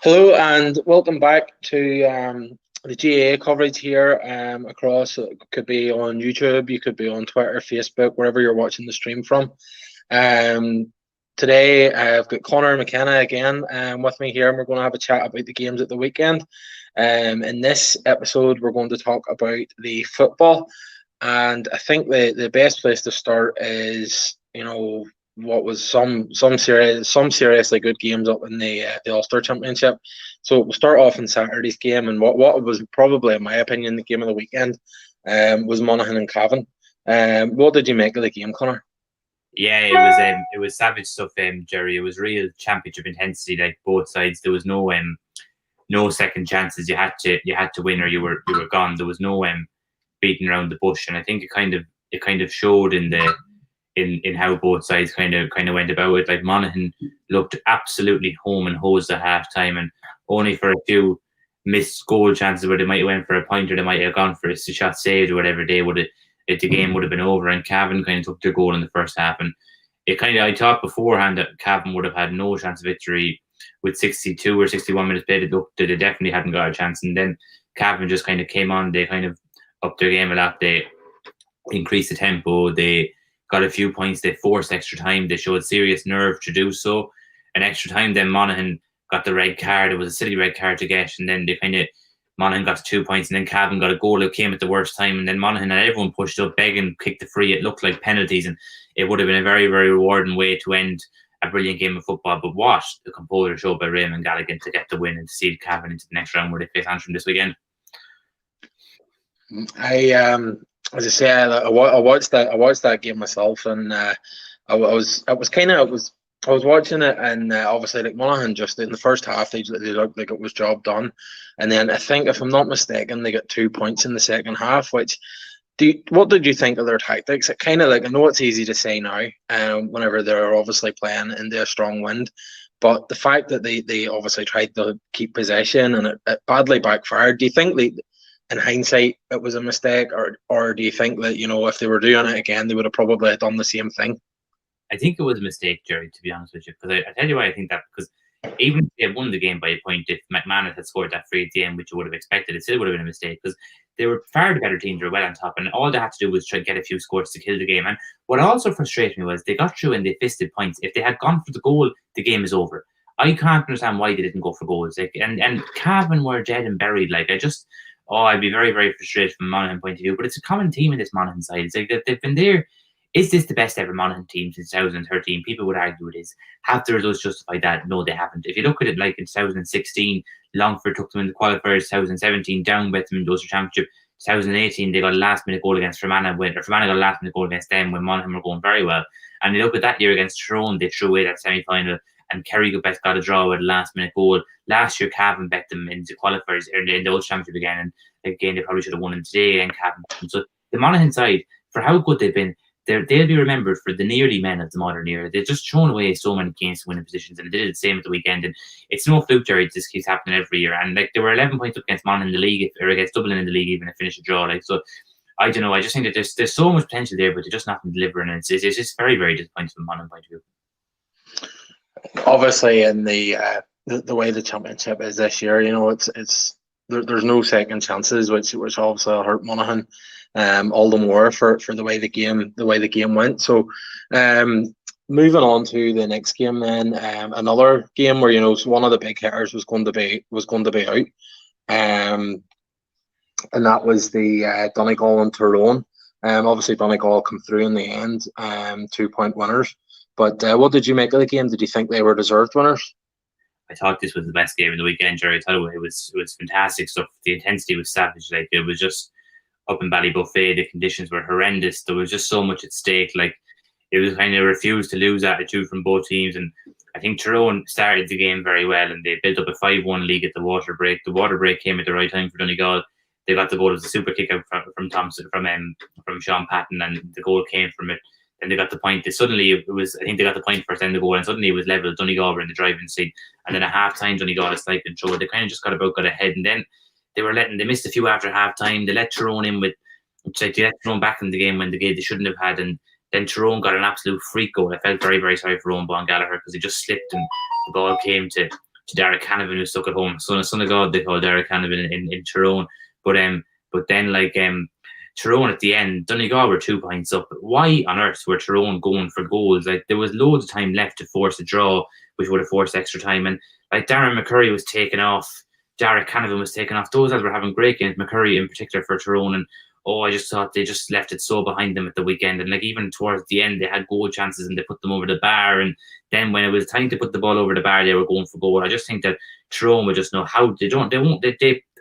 Hello and welcome back to the GAA coverage here across. It could be on YouTube, you could be on Twitter, Facebook, wherever you're watching the stream from. Today I've got Conor and McKenna again with me here, and we're going to have a chat about the games at the weekend. In this episode, we're going to talk about the football, and I think the best place to start is, what was some seriously good games up in the Ulster Championship. So we'll start off in Saturday's game, and what was probably, in my opinion, the game of the weekend was Monaghan and Cavan. What did you make of the game, Conor? Yeah, it was savage stuff, Gerry. It was real championship intensity, like both sides. There was no second chances. You had to win or you were gone. There was no beating around the bush, and I think it kind of showed in how both sides kind of went about it. Like Monaghan looked absolutely home and hosed at half time, and only for a few missed goal chances where they might have went for a point or they might have gone for a shot saved or whatever, the game would have been over. And Cavan kind of took their goal in the first half, and I thought beforehand that Cavan would have had no chance of victory with 62 or 61 minutes played. It looked that they definitely hadn't got a chance, and then Cavan just kind of came on. They kind of upped their game a lot. They increased the tempo. They got a few points. They forced extra time. They showed serious nerve to do so. And extra time, then Monaghan got the red card. It was a silly red card to get, and then Monaghan got 2 points, and then Cavan got a goal. It came at the worst time, and then Monaghan and everyone pushed up, begging, kicked the free. It looked like penalties, and it would have been a very, very rewarding way to end a brilliant game of football. But what the composure showed by Raymond Gallagher to get the win and to see Cavan into the next round where they face Antrim this weekend. As I say, I watched that game myself, and I was watching it, and obviously, like, Monaghan just in the first half, they looked like it was job done, and then I think, if I'm not mistaken, they got 2 points in the second half. What did you think of their tactics? It kind of, like, I know it's easy to say now, whenever they're obviously playing into a strong wind, but the fact that they obviously tried to keep possession and it badly backfired. Do you think in hindsight it was a mistake, or do you think that, if they were doing it again, they would have probably done the same thing? I think it was a mistake, Gerry, to be honest with you, because I tell you why I think that. Because even if they had won the game by a point, if McManus had scored that free at the end, which you would have expected, it still would have been a mistake, because they were far the better team. They were well on top, and all they had to do was try to get a few scores to kill the game. And what also frustrated me was they got through and they fisted points. If they had gone for the goal, the game is over. I can't understand why they didn't go for goals. Like, and Cavan were dead and buried. Like, I'd be very, very frustrated from a Monaghan point of view. But it's a common team in this Monaghan side. It's like they've been there. Is this the best ever Monaghan team since 2013? People would argue it is. Have the results justify that? No, they haven't. If you look at it, like in 2016, Longford took them in the qualifiers. 2017, down with them in the Ulster Championship. 2018, they got a last-minute goal against Fermanagh. Fermanagh got a last-minute goal against them when Monaghan were going very well. And you look at that year against Tyrone, they threw away that semi-final. And Kerry got a draw with a last-minute goal. Last year, Cavan bet them into qualifiers in the Ulster Championship again. And again, they probably should have won it today. And Cavan. So the Monaghan side, for how good they've been, they'll be remembered for the nearly men of the modern era. They've just thrown away so many games to winning positions, and they did the same at the weekend. And it's no fluke, Gerry. This keeps happening every year. And like, they were 11 points up against Monaghan in the league, or against Dublin in the league, even to finish a draw. Like, so I don't know. I just think that there's so much potential there, but they're just not delivering. And it's just very, very disappointing from Monaghan point of view. Obviously, in the way the championship is this year, there's no second chances, which obviously hurt Monaghan all the more for the way the game went. So moving on to the next game, then another game where one of the big hitters was going to be out, and that was the Donegal and Tyrone. Obviously Donegal come through in the end, 2-point winners. But what did you make of the game? Did you think they were deserved winners? I thought this was the best game of the weekend, Gerry. I thought it was fantastic stuff. The intensity was savage. Like, it was just up in Ballybuffet. The conditions were horrendous. There was just so much at stake. Like, it was kind of refused to lose attitude from both teams. And I think Tyrone started the game very well, and they built up a 5-1 lead at the water break. The water break came at the right time for Donegal. They got the goal. It was a super kick out from Thompson, from Sean Patton, and the goal came from it. Then they got the point. I think they got the point first, then the goal, and suddenly it was level. Donegal were in the driving seat, and then at half time, Donegal a slight control. They kind of just got ahead, and then they missed a few after half time. They let Tyrone in they let Tyrone back in the game when they shouldn't have had, and then Tyrone got an absolute freak goal. I felt very, very sorry for Owen Bon Gallagher, because he just slipped and the ball came to Derek Canavan, who stuck at home. Son of God, they call Derek Canavan in Tyrone. But then Tyrone at the end, Donegal were 2 points up. Why on earth were Tyrone going for goals? Like, there was loads of time left to force a draw, which would have forced extra time. And like, Darren McCurry was taken off, Derek Canavan was taken off. Those guys were having great games, McCurry in particular for Tyrone. And I just thought they just left it so behind them at the weekend. And like, even towards the end, they had goal chances and they put them over the bar. And then when it was time to put the ball over the bar, they were going for goal. I just think that Tyrone would just know how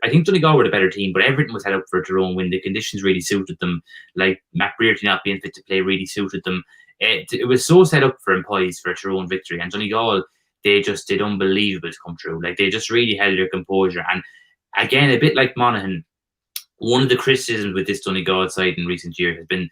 I think Donegal were the better team, but everything was set up for a Tyrone win. The conditions really suited them. Like, Matt Brearty not being fit to play really suited them. It was so set up for employees for a Tyrone victory. And Donegal, they just did unbelievable to come through. Like, they just really held their composure. And again, a bit like Monaghan, one of the criticisms with this Donegal side in recent years has been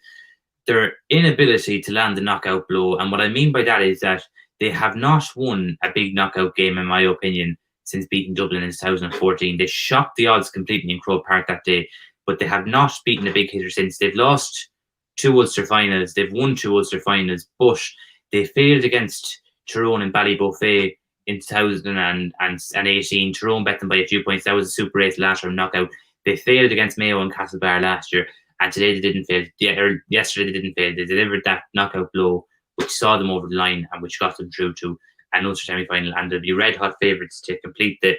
their inability to land the knockout blow. And what I mean by that is that they have not won a big knockout game, in my opinion, since beating Dublin in 2014. They shocked the odds completely in Croke Park that day, but they have not beaten a big hitter since. They've lost 2 Ulster finals, they've won 2 Ulster finals, but they failed against Tyrone and Ballybofey in 2018. Tyrone bet them by a few points. That was a Super 8 last round knockout. They failed against Mayo and Castlebar last year, and today they didn't fail. Yesterday they didn't fail. They delivered that knockout blow, which saw them over the line and which got them through to an Ulster semi-final, and they'll be red-hot favourites to complete the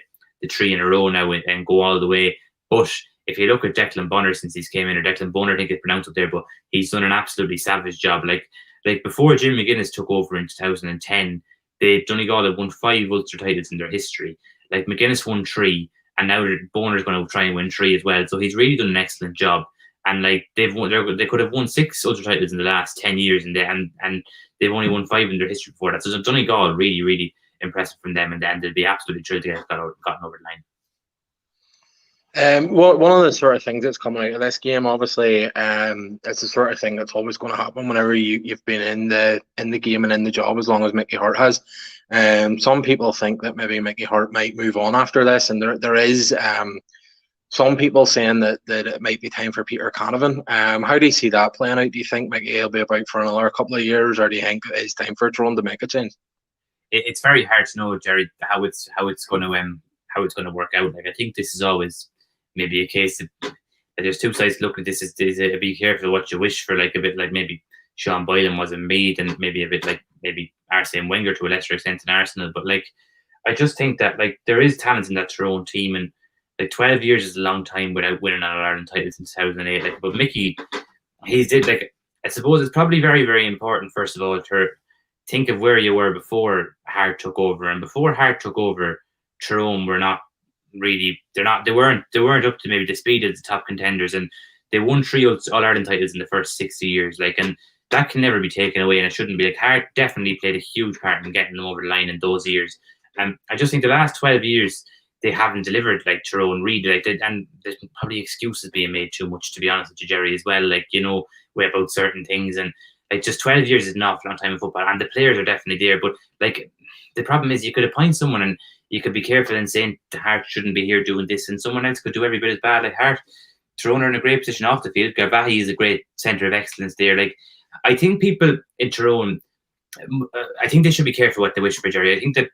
3 in a row now and go all the way. But if you look at Declan Bonner since he's came in, or Declan Bonner, I think it's pronounced up there, but he's done an absolutely savage job. Like before Jim McGuinness took over in 2010, Donegal had won 5 Ulster titles in their history. Like, McGuinness won 3, and now Bonner's going to try and win 3 as well. So he's really done an excellent job. And like, they could have won 6 Ulster titles in the last 10 years, and they've only won 5 in their history before that. So Donegal, really, really impressive from them, and then they'll be absolutely thrilled to get gotten over the line. Well, one of the sort of things that's coming out of this game, obviously, it's the sort of thing that's always going to happen whenever you've been in the game and in the job, as long as Mickey Hart has. Some people think that maybe Mickey Hart might move on after this, and there is some people saying that it might be time for Peter Canavan. How do you see that playing out? Do you think Mickey will be about for another couple of years, or do you think it's time for Tyrone to make a change? It's very hard to know, Gerry, how it's going to work out. Like, I think this is always maybe a case of there's 2 sides to look at this. Is be careful what you wish for. Like, a bit like maybe Sean Boylan was in Meath, and maybe a bit like maybe Arsene Wenger to a lesser extent in Arsenal. But like, I just think that like there is talent in that Tyrone team, and like 12 years is a long time without winning an All-Ireland title since 2008. Like, but Mickey, I suppose it's probably very, very important, first of all, to think of where you were before Hart took over. And before Hart took over, Tyrone were not really, they weren't up to maybe the speed of the top contenders, and they won 3 All-Ireland titles in the first 60 years. Like, and that can never be taken away, and it shouldn't be. Like, Hart definitely played a huge part in getting them over the line in those years. And I just think the last 12 years, they haven't delivered like Tyrone really, and there's probably excuses being made too much, to be honest with you, Gerry, as well. Like, way about certain things, and like, just 12 years is an awful long time in football, and the players are definitely there. But like, the problem is you could appoint someone, and you could be careful in saying the Hart shouldn't be here doing this, and someone else could do every bit as bad. Like, Hart, Tyrone are in a great position off the field. Garvahi is a great centre of excellence there. Like, I think people in Tyrone, I think they should be careful what they wish for, Gerry. I think that,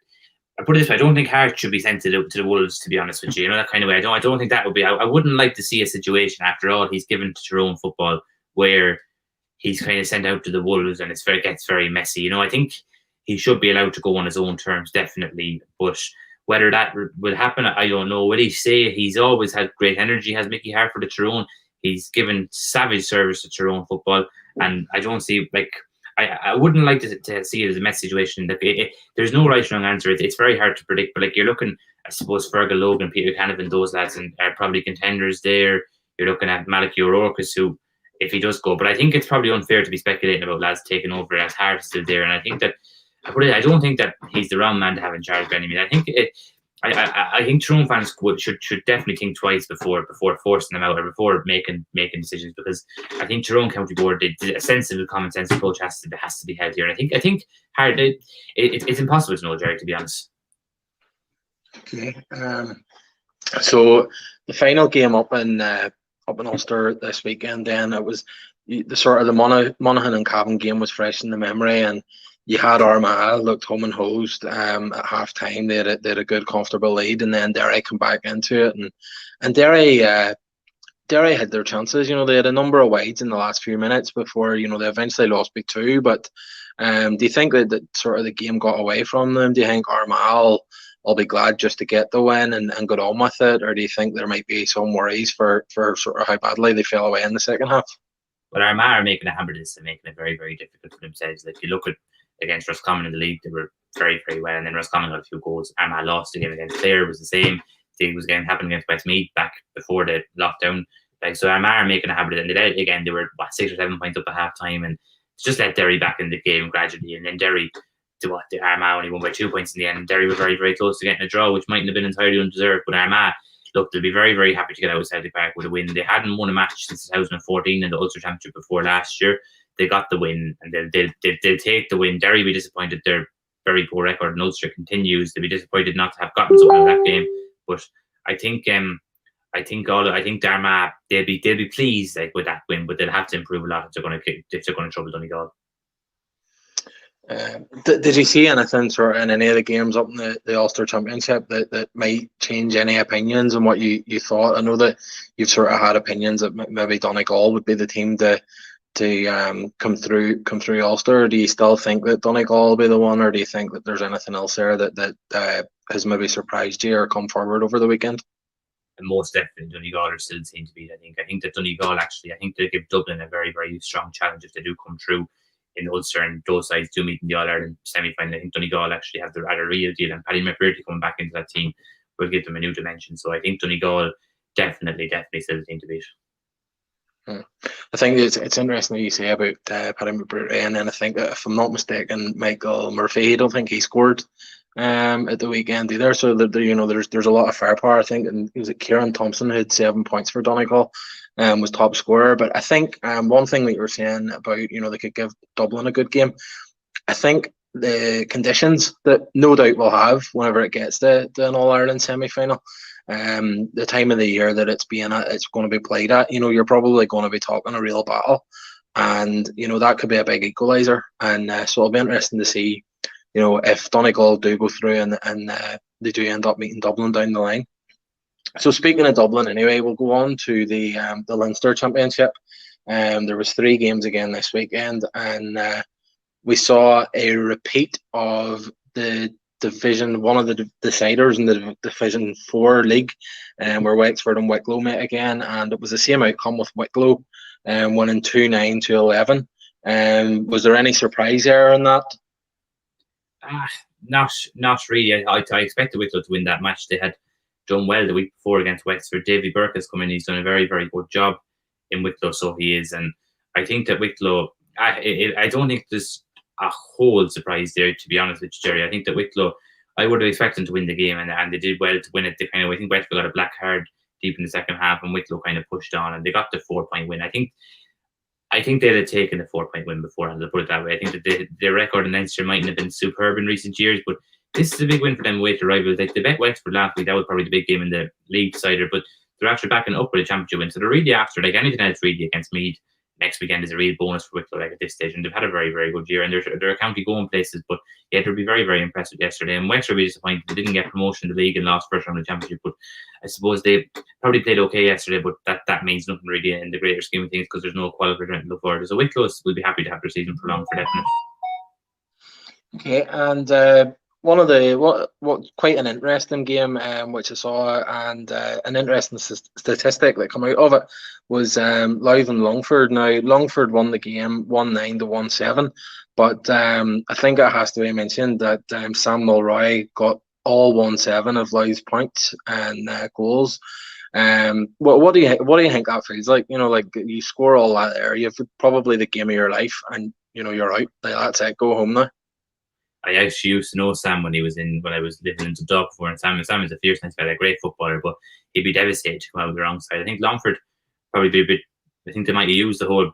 I put it this way, I don't think Hart should be sent to the Wolves, to be honest with you. That kind of way. I don't think that would be. I wouldn't like to see a situation, after all he's given to Tyrone football, where he's kind of sent out to the Wolves and it gets very messy. I think he should be allowed to go on his own terms, definitely. But whether that will happen, I don't know. Will he say he's always had great energy, has Mickey Hart for the Tyrone? He's given savage service to Tyrone football, and I don't see, like, I wouldn't like to see it as a mess situation. There's no right or wrong answer. It's very hard to predict. But like, you're looking, I suppose, Fergal Logan, Peter Canavan, those lads, and are probably contenders there. You're looking at Malachy O'Rourke, who, if he does go, but I think it's probably unfair to be speculating about lads taking over as Hart is still there. And I think that, I don't think that he's the wrong man to have in charge by any means. I think I think Tyrone fans should definitely think twice before forcing them out, or before making decisions, because I think Tyrone County Board, a sensible, common sense approach has to be held here. And I think Hard, it's impossible to know, Gerry, to be honest. Okay. So the final game up in Ulster this weekend, then it was the sort of the Monaghan and Cavan game was fresh in the memory, and you had Armagh looked home and hosed at half time. They had a good, comfortable lead, and then Derry come back into it, and Derry had their chances. They had a number of wides in the last few minutes before they eventually lost by 2. But do you think that sort of the game got away from them? Do you think Armagh will be glad just to get the win and get on with it, or do you think there might be some worries for sort of how badly they fell away in the second half? Well, Armagh are making a habit of this and making it very, very difficult for themselves. Like, you look at against Roscommon in the league, they were very, very well, and then Roscommon got a few goals. Armagh lost the game against Clare, was the same. It was again happening against Westmeath back before the lockdown. Like, so Armagh are making a habit of it, and again they were 6 or 7 points up at half time, and just let Derry back in the game gradually, and then Derry the Armagh only won by 2 points in the end, and Derry were very, very close to getting a draw, which mightn't have been entirely undeserved. But Armagh, look, they'll be very, very happy to get out of Celtic Park with a win. They hadn't won a match since 2014 in the Ulster Championship before last year. They got the win, and they'll take the win. Derry will be disappointed their very poor record in Ulster continues. They'll be disappointed not to have gotten something out of that game. But I think Armagh, they'll be pleased with that win, but they'll have to improve a lot if they're going to trouble Donegal. Did you see anything sort of in any of the games up in the Ulster Championship that might change any opinions on what you thought? I know that you've sort of had opinions that maybe Donegal would be the team to come through Ulster. Do you still think that Donegal will be the one, or do you think that there's anything else there that has maybe surprised you or come forward over the weekend? And most definitely Donegal are still the team to beat. I think that Donegal they give Dublin a very, very strong challenge if they do come through in Ulster, and those sides do meet in the All-Ireland semi-final. I think Donegal actually have a real deal, and Paddy McBrearty coming back into that team will give them a new dimension. So I think Donegal definitely still the team to beat. I think it's interesting what you say about Paddy McBrearty, and then I think that if I'm not mistaken, Michael Murphy, I don't think he scored at the weekend either. So there's a lot of firepower. I think, and was it Kieran Thompson who had 7 points for Donegal, was top scorer. But I think one thing that you were saying about they could give Dublin a good game. I think the conditions that no doubt we'll have whenever it gets to an All-Ireland semi-final, the time of the year that it's going to be played at, you're probably going to be talking a real battle, and that could be a big equaliser. And so it'll be interesting to see if Donegal do go through and they do end up meeting Dublin down the line. So speaking of Dublin, anyway, we'll go on to the Leinster Championship. There was 3 games again this weekend, and we saw a repeat of the division, one of the deciders in the Division 4 league, where Wexford and Wicklow met again, and it was the same outcome with Wicklow winning 2-9 to 11. Was there any surprise there in that? Not really. I expected Wicklow to win that match. They had done well the week before against Wexford. Davy Burke has come in. He's done a very, very good job in Wicklow, so he is. And I think that Wicklow, I don't think there's a whole surprise there, to be honest with you, Gerry. I think that Wicklow, I would have expected them to win the game, and they did well to win it. I think Wexford got a black card deep in the second half, and Wicklow kind of pushed on, and they got the 4-point win. I think they'd have taken the 4-point win beforehand, to put it that way. I think that their record in Leinster mightn't have been superb in recent years, but this is a big win for them away to rivals. Like, they bet Wexford last week. That was probably the big game in the league decider, but they're actually backing up with a championship win. So they're really after, like, anything else really against Meath next weekend is a real bonus for Wicklow, at this stage. And they've had a very, very good year, and they're a county going places. But yeah, they'll be very, very impressed with yesterday. And Wexford will be disappointed they didn't get promotion in the league and lost first round of the championship. But I suppose they probably played okay yesterday, but that means nothing really in the greater scheme of things, because there's no qualifier to look forward to. So Wicklow will be happy to have their season prolonged for definite. Okay, and one of the quite an interesting game which I saw, and an interesting statistic that came out of it was Louth and Longford. Now Longford won the game 1-9 to 1-7, but I think it has to be mentioned that Sam Mulroy got all 1-7 of Louth's points and goals. What do you think that feels like? Like, you score all that there, you've probably the game of your life, and you're out. Like, that's it, go home now. I actually used to know Sam when I was living in Dundalk before, and Sam is a fierce, nice guy, a great footballer, but he'd be devastated to come out of the wrong side. I think Longford probably be a bit. I think they might have used the whole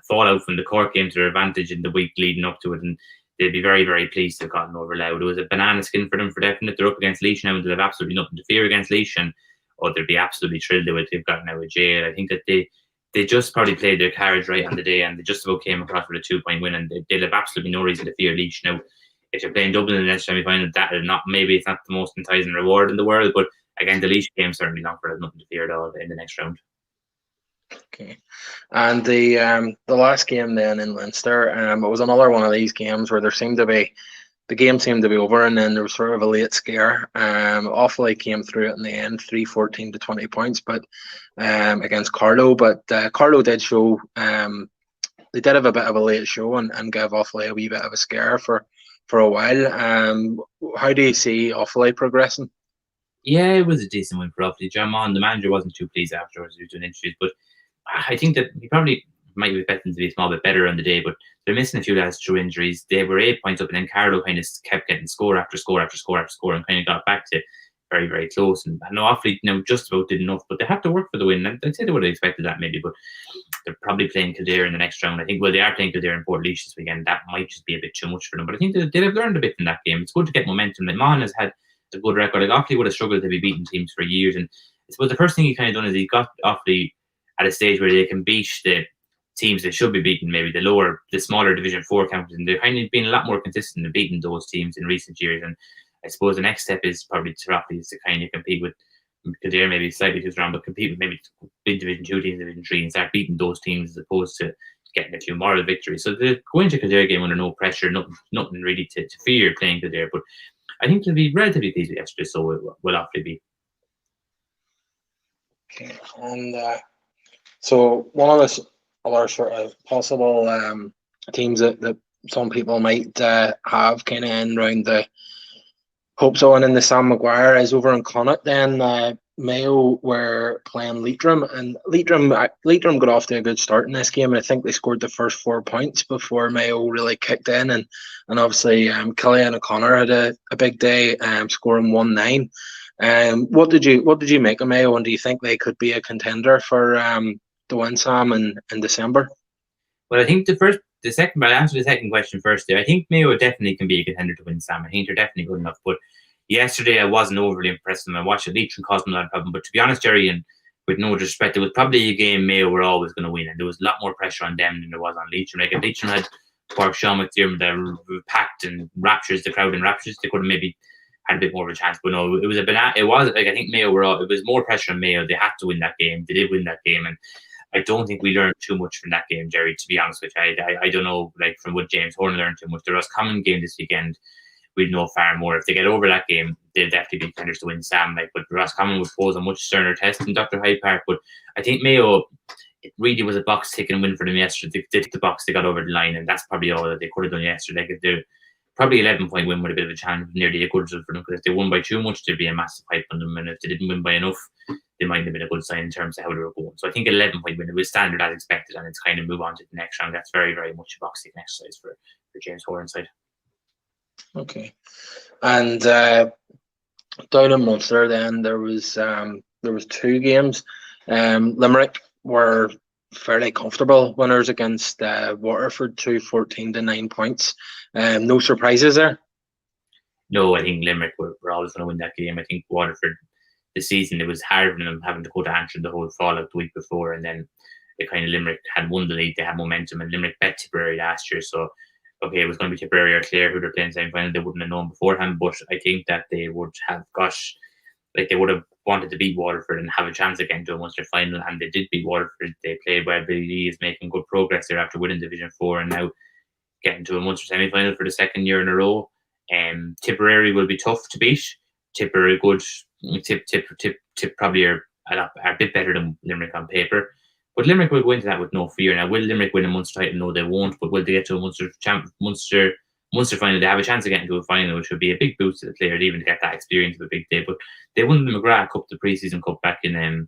fallout from the Cork game to their advantage in the week leading up to it, and they'd be very, very pleased to have gotten over Louth. It was a banana skin for them for definite. They're up against Laois now, and they'll have absolutely nothing to fear against Laois, or they'll be absolutely thrilled with they've gotten out of jail. I think that they they just probably played their cards right on the day, and they just about came across with a 2-point win, and they'll have absolutely no reason to fear Laois. Now, if you're playing Dublin in the next semi-final, maybe it's not the most enticing reward in the world, but again, the Laois game certainly not for nothing to fear at all in the next round. Okay, and the last game then in Leinster, it was another one of these games where the game seemed to be over, and then there was sort of a late scare. Offaly came through it in the end, 3-14 to 20 points, but against Carlow. But Carlow did show they did have a bit of a late show and gave Offaly a wee bit of a scare for a while. How do you see Offaly progressing? Yeah, it was a decent win for Offaly. John Mon, the manager, wasn't too pleased afterwards. He was doing interviews, but I think that he probably might be expecting to be a small bit better on the day, but they're missing a few lads through injuries. They were 8 points up, and then Carlow kind of kept getting score after score after score after score, and kind of got back to very, very close. And I know Offaly just about did enough, but they had to work for the win. I'd say they would have expected that maybe, but they're probably playing Kildare in the next round. I think, they are playing Kildare in Port this weekend. That might just be a bit too much for them, but I think they'd have learned a bit from that game. It's good to get momentum. Like, Mon has had a good record. Like, Offaly would have struggled to be beating teams for years, and I suppose the first thing he kind of done is he got Offaly at a stage where they can beat the teams they should be beating, maybe the smaller Division 4 counties, and they've kind of been a lot more consistent in beating those teams in recent years. And I suppose the next step is probably to Offaly is to kind of compete with Kildare, maybe slightly too strong, but compete with maybe big Division 2 teams, Division 3, and start beating those teams as opposed to getting a few moral victories. So they go into Kildare game under no pressure, nothing really to fear playing Kildare. But I think they'll be relatively pleased with yesterday, so will Offaly be. Okay, and so one of the other sort of possible teams that some people might have kind of in around the hopes on in the Sam Maguire is over in Connacht. Then Mayo were playing Leitrim, and Leitrim got off to a good start in this game. I think they scored the first 4 points before Mayo really kicked in, and obviously Gerry and Conor had a big day, scoring 1-9. What did you make of Mayo, and do you think they could be a contender for the win, Sam, in December? Well, I think I'll answer the second question first there. I think Mayo definitely can be a contender to win, Sam. I think they're definitely good enough. But yesterday I wasn't overly impressed with them. I watched it. Leitrim caused them a lot of problem. But to be honest, Gerry, and with no disrespect, it was probably a game Mayo were always going to win, and there was a lot more pressure on them than there was on Leitrim. Like, if Leitrim had Cork Sean McDermott that packed and the crowd in raptures, they could have maybe had a bit more of a chance. But no, it was I think Mayo it was more pressure on Mayo. They had to win that game. They did win that game, and I don't think we learned too much from that game, Gerry, to be honest with you. I don't know, like, from what James Horn learned too much. The Roscommon game this weekend, we'd know far more. If they get over that game, they'll definitely be contenders to win, Sam. Like, but Roscommon would pose a much sterner test than Dr. Hyde Park. But I think Mayo, it really was a box ticking win for them yesterday. They did the box, they got over the line, and that's probably all that they could have done yesterday. Like, if they're probably 11-point win with a bit of a chance, nearly a good result for them, because if they won by too much, there'd be a massive hype on them, and if they didn't win by enough, they might have been a good sign in terms of how they were going. So I think 11-point win, it was standard as expected, and it's kind of move on to the next round. That's very, very much a boxing exercise for James Horan's side. Okay, and down in Munster, then there was 2 games. Limerick were fairly comfortable winners against Waterford, 2-14 to 9 points. No surprises there. No, I think Limerick were always going to win that game. I think Waterford, this season, it was hard for them having to go to Antrim the whole fallout the week before, and then Limerick had won the league, they had momentum, and Limerick bet Tipperary last year, so okay, it was going to be Tipperary or Clare who they're playing semi-final. They wouldn't have known beforehand, but I think that they would have they would have wanted to beat Waterford and have a chance of getting to a Munster final, and they did beat Waterford. They played well. Billy is making good progress there after winning Division 4 and now getting to a Munster semi-final for the second year in a row. Tipperary will be tough to beat. Tipperary good. Tip probably are a bit better than Limerick on paper. But Limerick will go into that with no fear. Now, will Limerick win a Munster title? No, they won't. But will they get to a Munster final? They have a chance of getting to a final, which would be a big boost to the players, even to get that experience of a big day. But they won the McGrath Cup, the pre-season cup, back in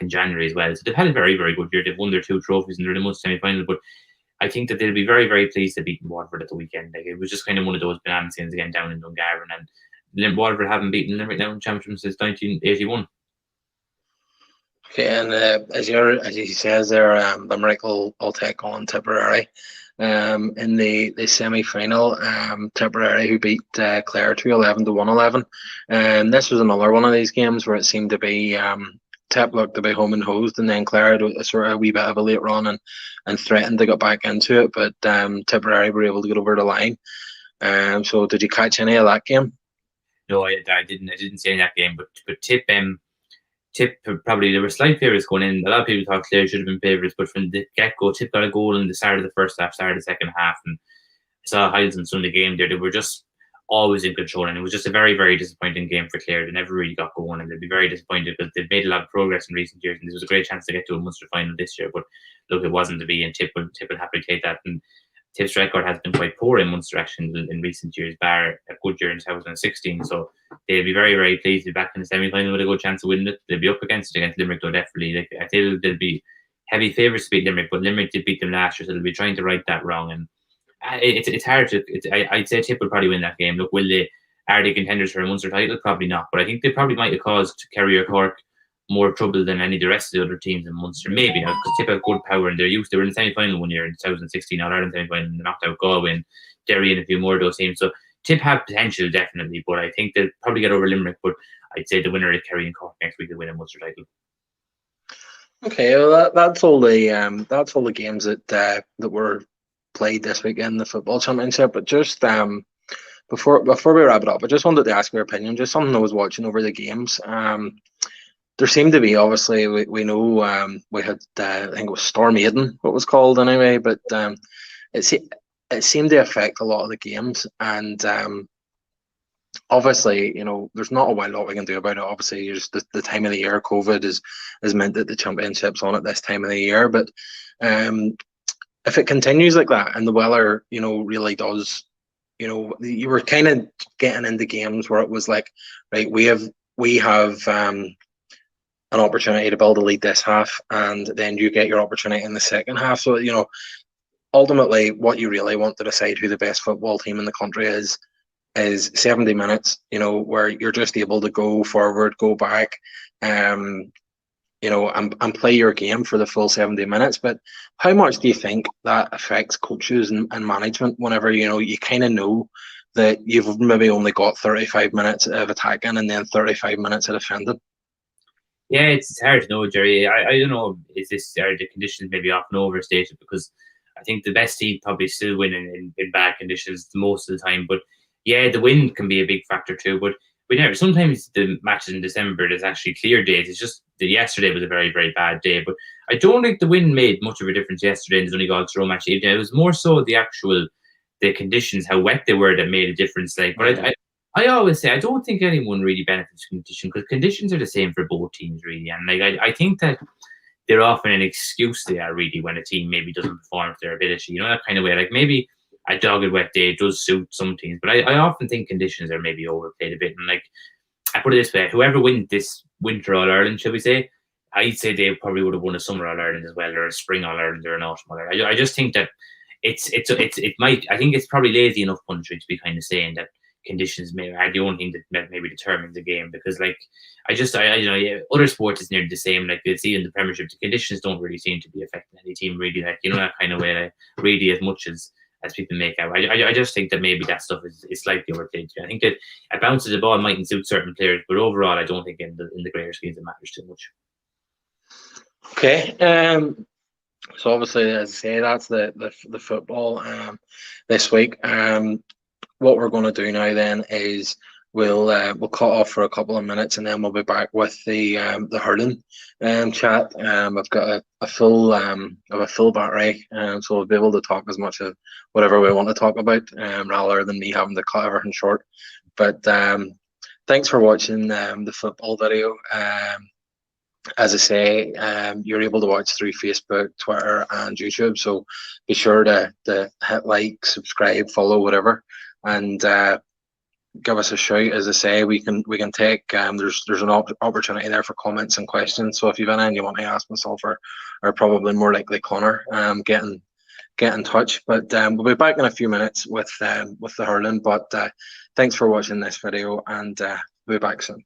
January as well. So they've had a very, very good year. They've won their 2 trophies and they're in the Munster semi-final. But I think that they'll be very, very pleased to beat Waterford at the weekend. Like, it was just kind of one of those banana skins again down in Dungarvan, and Waterford haven't beaten Limerick now in Championship since 1981. Okay, and as he says there, Limerick will take on Tipperary in the semi-final. Tipperary, who beat Clare 2-11 to 1-11. And this was another one of these games where it seemed to be Tip looked to be home and hosed, and then Clare had a sort of a wee bit of a late run and threatened to get back into it, but Tipperary were able to get over the line. So did you catch any of that game? No, I didn't. I didn't see any of that game, but Tip probably, there were slight favourites going in. A lot of people thought Clare should have been favourites, but from the get-go, Tip got a goal in the start of the first half, start of the second half, and I saw highlights in some of the game there. They were just always in control, and it was just a very, very disappointing game for Clare. They never really got going, and they'd be very disappointed because they've made a lot of progress in recent years, and this was a great chance to get to a Munster final this year. But look, it wasn't to be, and Tip would happily take that. And Tip's record has been quite poor in Munster action in recent years, bar a good year in 2016. So they'll be very, very pleased to be back in the semi-final with a good chance of winning it. They'll be up against Limerick, though, definitely. I think they'll be heavy favourites to beat Limerick, but Limerick did beat them last year, so they'll be trying to right that wrong. And it's hard to. I'd say Tip will probably win that game. Look, are they contenders for a Munster title? Probably not, but I think they probably might have caused Kerry or Cork more trouble than any of the rest of the other teams in Munster. Maybe, because Tip have good power and they're used. They were in the semi-final one year in 2016, All-Ireland semi-final, and they knocked out Galway and Derry and a few more of those teams. So Tip have potential, definitely, but I think they'll probably get over Limerick. But I'd say the winner is Kerry and Cork next week will win a Munster title. Okay, well that's all the games that were played this week in the football championship. But just before we wrap it up, I just wanted to ask your opinion. Just something I was watching over the games. There seemed to be, obviously, we know we had I think it was Storm Aiden, what it was called anyway, but it seemed to affect a lot of the games, and obviously, there's not a lot we can do about it. Obviously, just the time of the year, COVID has meant that the championship's on at this time of the year, but if it continues like that and the weather, really does, you were kind of getting into games where it was like, right, we have an opportunity to build a lead this half, and then you get your opportunity in the second half. So, ultimately, what you really want to decide who the best football team in the country is 70 minutes, where you're just able to go forward, go back, and play your game for the full 70 minutes. But how much do you think that affects coaches and management whenever, you kind of know that you've maybe only got 35 minutes of attacking and then 35 minutes of defending? Yeah, it's hard to know, Gerry. I don't know, are the conditions maybe often overstated? Because I think the best team probably still win in bad conditions most of the time. But yeah, the wind can be a big factor too. But sometimes the matches in December, there's actually clear days. It's just that yesterday was a very, very bad day. But I don't think the wind made much of a difference yesterday in the Donegal throw match. It was more so the conditions, how wet they were, that made a difference. But I always say I don't think anyone really benefits from conditions, because conditions are the same for both teams, really. And I think that they're often an excuse they are, really, when a team maybe doesn't perform to their ability. That kind of way. Like maybe a dogged wet day does suit some teams, but I often think conditions are maybe overplayed a bit. And I put it this way: whoever wins this winter All Ireland, shall we say, I'd say they probably would have won a summer All Ireland as well, or a spring All Ireland, or an autumn All Ireland. I just think that it might. I think it's probably lazy enough country to be kind of saying that conditions are the only thing that maybe determines the game, because other sports is nearly the same. Like you see in the Premiership, the conditions don't really seem to be affecting any team, really. That kind of way, really, as much as people make out. I just think that maybe that stuff is slightly overplayed. I think that a bounce of the ball mightn't suit certain players, but overall, I don't think in the greater schemes it matters too much. Okay. So obviously, as I say, that's the football this week. What we're going to do now then is we'll cut off for a couple of minutes, and then we'll be back with the hurling chat. I've got a full battery, so we'll be able to talk as much of whatever we want to talk about, rather than me having to cut everything short. But thanks for watching the football video. As I say, you're able to watch through Facebook, Twitter, and YouTube. So be sure to hit like, subscribe, follow, whatever, and give us a shout. As I say, we can take. There's an opportunity there for comments and questions. So if you've any you want to ask myself or probably more likely Connor, get in touch. But we'll be back in a few minutes with the hurling. But thanks for watching this video, and we'll be back soon.